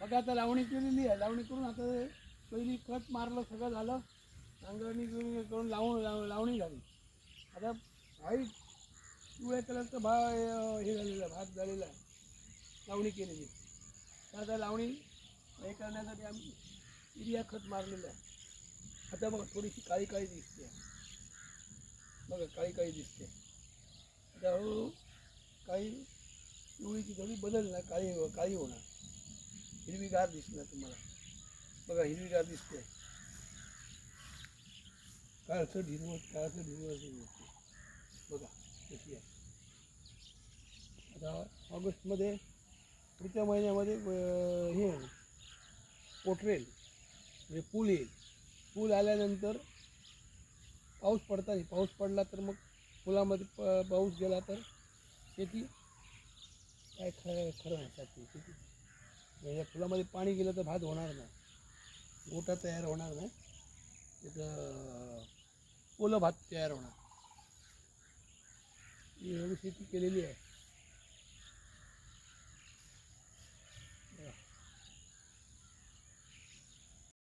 बघा आता लावणी केलेली आहे. लावणी करून आता पहिली खत मारलं, सगळं झालं, नांगरणी करून लावणी झाली. आता व्हाईट पिवळ्या कलरचं हे झालेलं आहे, भात झालेला आहे, लावणी केलेली. तर आता लावणी हे करण्यासाठी आम्ही युरिया खत मारलेलं आहे. आता बघा थोडीशी काळी काळी दिसते, बघा काळी काळी दिसते. आता हळूहळू काळी पिवळीची थोडी बदलणार, काळी काळी होणार, हिरवीगार दिसणार तुम्हाला. बघा हिरवीगार दिसते, काळसर हिरवट, काळसर हिरवट दिसते. बघा कशी आहे. आता ऑगस्टमध्ये, पुढच्या महिन्यामध्ये हे पोटरेल, म्हणजे पूल येईल. पूल आल्यानंतर पाऊस पडता, पाऊस पडला तर मग पुलामध्ये पाऊस गेला तर शेती काय खरं म्हणतात ती शेती. या फुलामध्ये पाणी गेलं तर भात होणार नाही, गोटा तयार होणार नाही, तिथं ओलं भात तयार होणार. ही एवढी शेती केलेली आहे.